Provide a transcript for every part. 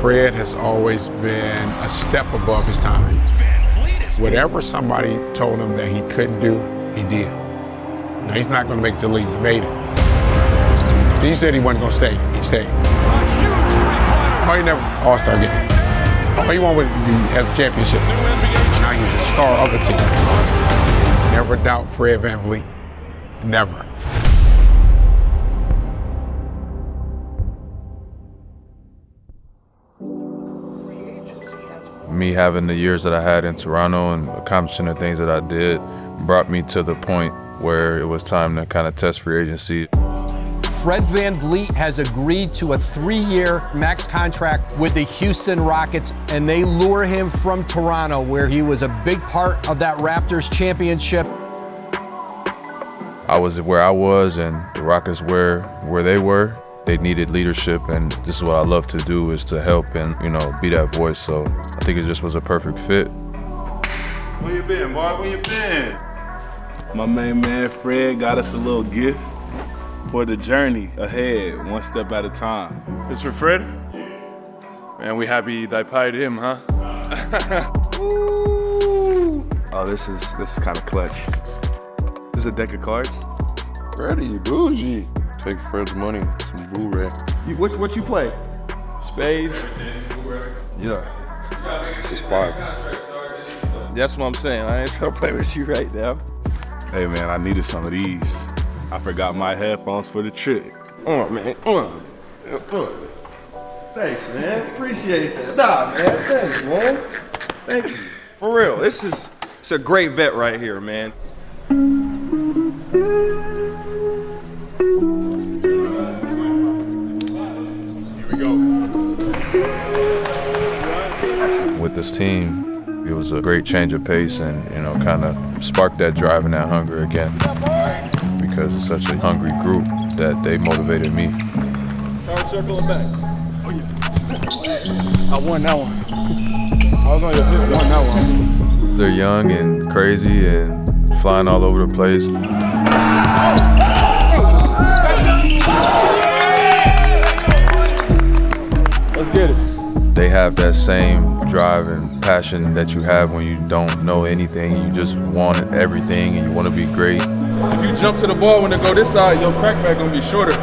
Fred has always been a step above his time. Whatever somebody told him that he couldn't do, he did. Now, he's not going to make it to the league. He made it. He said he wasn't going to stay. He stayed. Oh, he never All-Star game. All he wanted was he has a championship. Now he's a star of a team. Never doubt Fred VanVleet. Never. Me having the years that I had in Toronto and accomplishing the things that I did brought me to the point where it was time to kind of test free agency. Fred VanVleet has agreed to a 3-year max contract with the Houston Rockets, and they lure him from Toronto, where he was a big part of that Raptors championship. I was where I was, and the Rockets were where they were. They needed leadership, and this is what I love to do, is to help and, you know, be that voice. So I think it just was a perfect fit. Where you been, boy? Where you been? My main man Fred got us a little gift for the journey ahead, one step at a time. This for Fred? Man, we happy that pied him, huh? Oh, this is kind of clutch. This is a deck of cards. Freddie, bougie. Take Fred's money, some boo-ray. What you play? Spades? Yeah. It's just fire. That's what I'm saying. I ain't trying to play with you right now. Hey man, I needed some of these. I forgot my headphones for the trip. Man. Thanks, man. Appreciate that. Nah, man. Thanks, man. Thank you. For real, it's a great vet right here, man. With this team, it was a great change of pace and, you know, kind of sparked that drive and that hunger again. Because it's such a hungry group that they motivated me. Circle it back. I won that one. I was on your hip, won that one. They're young and crazy and flying all over the place. Let's get it. They have that same drive and passion that you have when you don't know anything. You just want everything and you want to be great. If you jump to the ball when they go this side, your crackback gonna be shorter.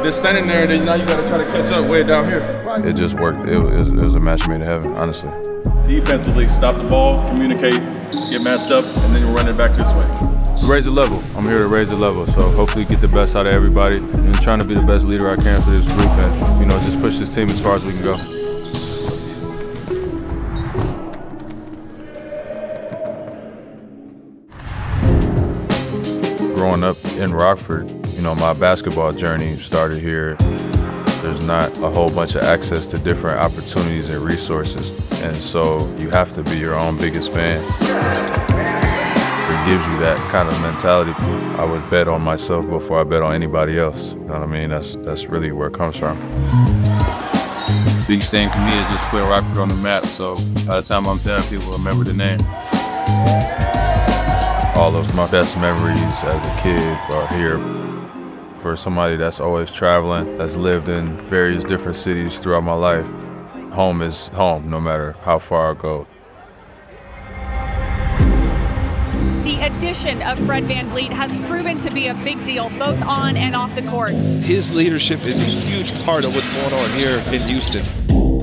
They're standing there, and then now you gotta try to catch up way down here. It just worked. It was a match made in heaven, honestly. Defensively, stop the ball, communicate, get matched up, and then you run it back this way. Raise the level. I'm here to raise the level. So hopefully get the best out of everybody and trying to be the best leader I can for this group and, you know, just push this team as far as we can go. Growing up in Rockford, you know, my basketball journey started here. There's not a whole bunch of access to different opportunities and resources. And so you have to be your own biggest fan. It gives you that kind of mentality. I would bet on myself before I bet on anybody else. You know what I mean? That's really where it comes from. Biggest thing for me is just putting Rockford on the map. So by the time I'm there, people remember the name. All of my best memories as a kid are here. For somebody that's always traveling, that's lived in various different cities throughout my life, home is home, no matter how far I go. The addition of Fred VanVleet has proven to be a big deal, both on and off the court. His leadership is a huge part of what's going on here in Houston.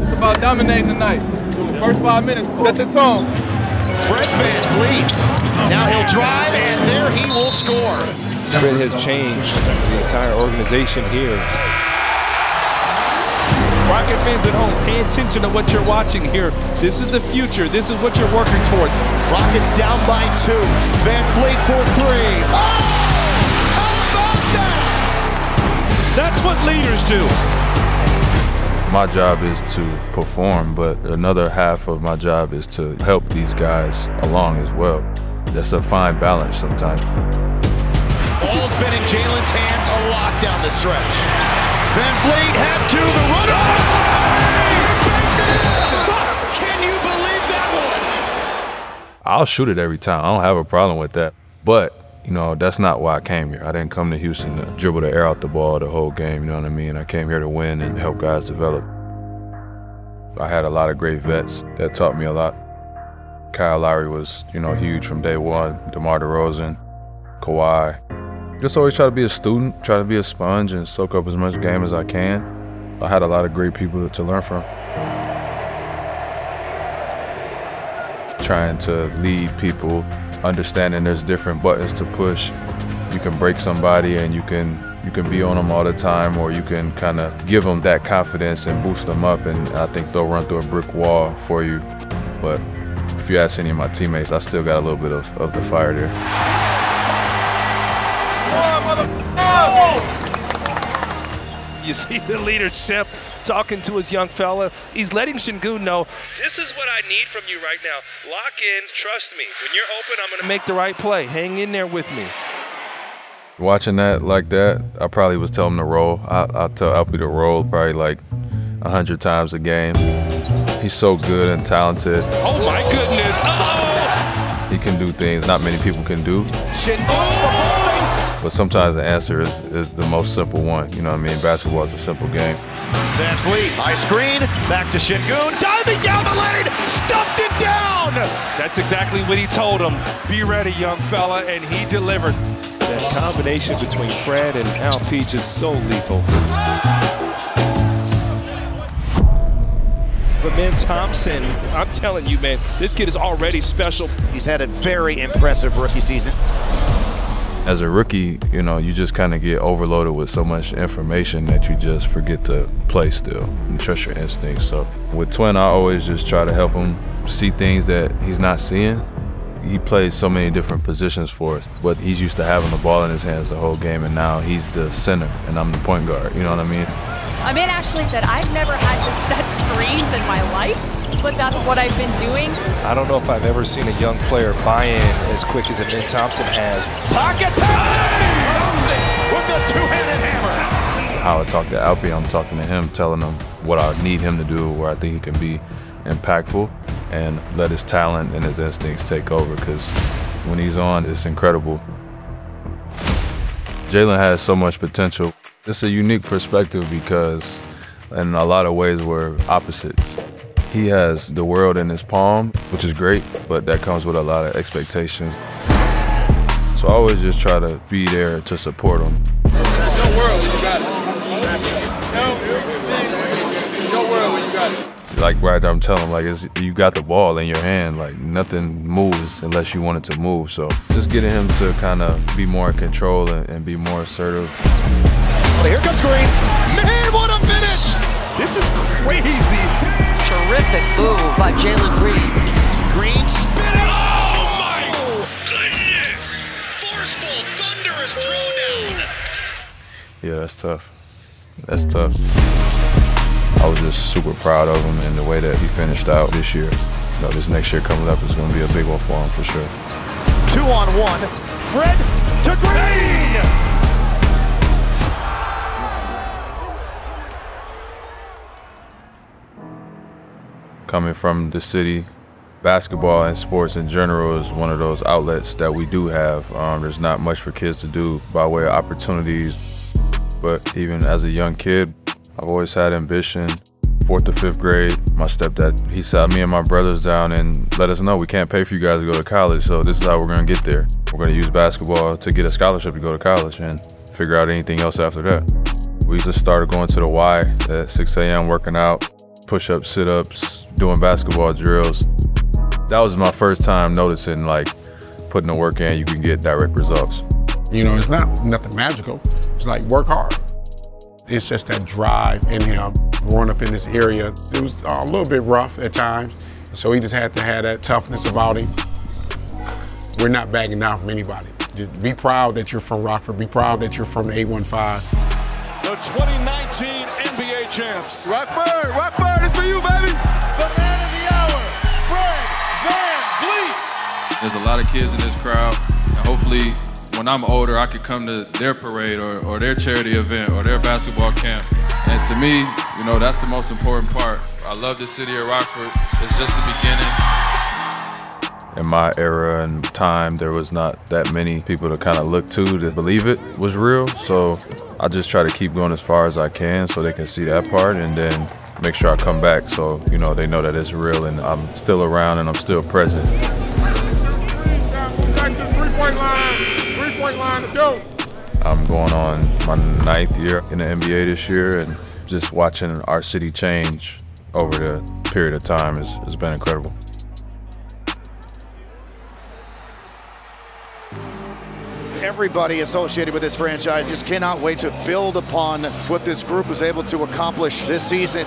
It's about dominating tonight. The first 5 minutes, set the tone. Fred VanVleet. Now he'll drive, and there he will score. Fred has changed the entire organization here. Rocket fans at home, pay attention to what you're watching here. This is the future. This is what you're working towards. Rockets down by 2. VanVleet for 3. Oh! How about that? That's what leaders do. My job is to perform, but another half of my job is to help these guys along as well. That's a fine balance sometimes. Ball's been in Jalen's hands a lot down the stretch. VanVleet had to the runner. Can you believe that one? I'll shoot it every time. I don't have a problem with that. But, you know, that's not why I came here. I didn't come to Houston to dribble the air out the ball the whole game, you know what I mean? I came here to win and help guys develop. I had a lot of great vets that taught me a lot. Kyle Lowry was, huge from day one. DeMar DeRozan, Kawhi. Just always try to be a student, try to be a sponge and soak up as much game as I can. I had a lot of great people to learn from. Trying to lead people, understanding there's different buttons to push. You can break somebody and you can be on them all the time, or you can kind of give them that confidence and boost them up, and I think they'll run through a brick wall for you. But if you ask any of my teammates, I still got a little bit of the fire there. You see the leadership talking to his young fella. He's letting Sengun know, this is what I need from you right now. Lock in, trust me. When you're open, I'm going to make the right play. Hang in there with me. Watching that like that, I probably was telling him to roll. I'll tell Alpy to roll probably like 100 times a game. He's so good and talented. Oh my goodness, uh-oh! He can do things not many people can do. But sometimes the answer is the most simple one. You know what I mean? Basketball is a simple game. VanVleet, high screen, back to Sengun, diving down the lane, stuffed it down! That's exactly what he told him. Be ready, young fella, and he delivered. That combination between Fred and Alp just so lethal. But man, Thompson, I'm telling you, man, this kid is already special. He's had a very impressive rookie season. As a rookie, you just kind of get overloaded with so much information that you just forget to play still and trust your instincts. So with Twin, I always just try to help him see things that he's not seeing. He plays so many different positions for us, but he's used to having the ball in his hands the whole game, and now he's the center and I'm the point guard, you know what I mean? Amin actually said, I've never had to set screens in my life, but that's what I've been doing. I don't know if I've ever seen a young player buy in as quick as Amin Thompson has. Pocket pass! Thompson with the two-handed hammer. How I talk to Alpy, I'm talking to him, telling him what I need him to do, where I think he can be impactful, and let his talent and his instincts take over, because when he's on, it's incredible. Jalen has so much potential. It's a unique perspective because in a lot of ways we're opposites. He has the world in his palm, which is great, but that comes with a lot of expectations. So I always just try to be there to support him. It's your world when you got it. It's your world when you got it. Like right, I'm telling him, you got the ball in your hand, like nothing moves unless you want it to move. So just getting him to kind of be more in control and be more assertive. Oh, here comes Green. Man, what a finish! This is crazy. Terrific move by Jalen Green. Green spinning. Oh my goodness! Forceful, thunderous throwdown. Yeah, that's tough. That's tough. I was just super proud of him and the way that he finished out this year. This next year coming up is going to be a big one for him for sure. 2-on-1. Fred to Green. Coming from the city, basketball and sports in general is one of those outlets that we do have. There's not much for kids to do by way of opportunities, but even as a young kid, I've always had ambition. 4th to 5th grade, my stepdad, he sat me and my brothers down and let us know we can't pay for you guys to go to college, so this is how we're gonna get there. We're gonna use basketball to get a scholarship to go to college and figure out anything else after that. We just started going to the Y at 6 a.m. working out, push-ups, sit-ups, doing basketball drills. That was my first time noticing, like, putting the work in, you can get direct results. It's not nothing magical. It's like work hard. It's just that drive in him. Growing up in this area, it was a little bit rough at times, so he just had to have that toughness about him. We're not backing down from anybody. Just be proud that you're from Rockford. Be proud that you're from the 815. The 2019 NBA champs. Rockford, it's for you, baby. The man of the hour, Fred VanVleet. There's a lot of kids in this crowd, and hopefully when I'm older, I could come to their parade or their charity event or their basketball camp. And to me, that's the most important part. I love the city of Rockford. It's just the beginning. In my era and time, there was not that many people to kind of look to believe it was real. So I just try to keep going as far as I can so they can see that part, and then make sure I come back so, you know, they know that it's real and I'm still around and I'm still present. Three-point line, let's go. I'm going on my 9th year in the NBA this year, and just watching our city change over the period of time has been incredible. Everybody associated with this franchise just cannot wait to build upon what this group was able to accomplish this season.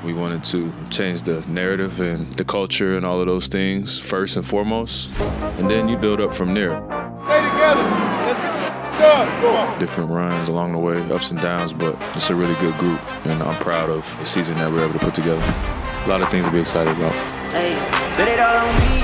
We wanted to change the narrative and the culture and all of those things first and foremost, and then you build up from there. Stay together. Let's get this done. Go on. Different runs along the way, ups and downs, but it's a really good group, and I'm proud of the season that we're able to put together. A lot of things to be excited about. Hey, bet it all on me.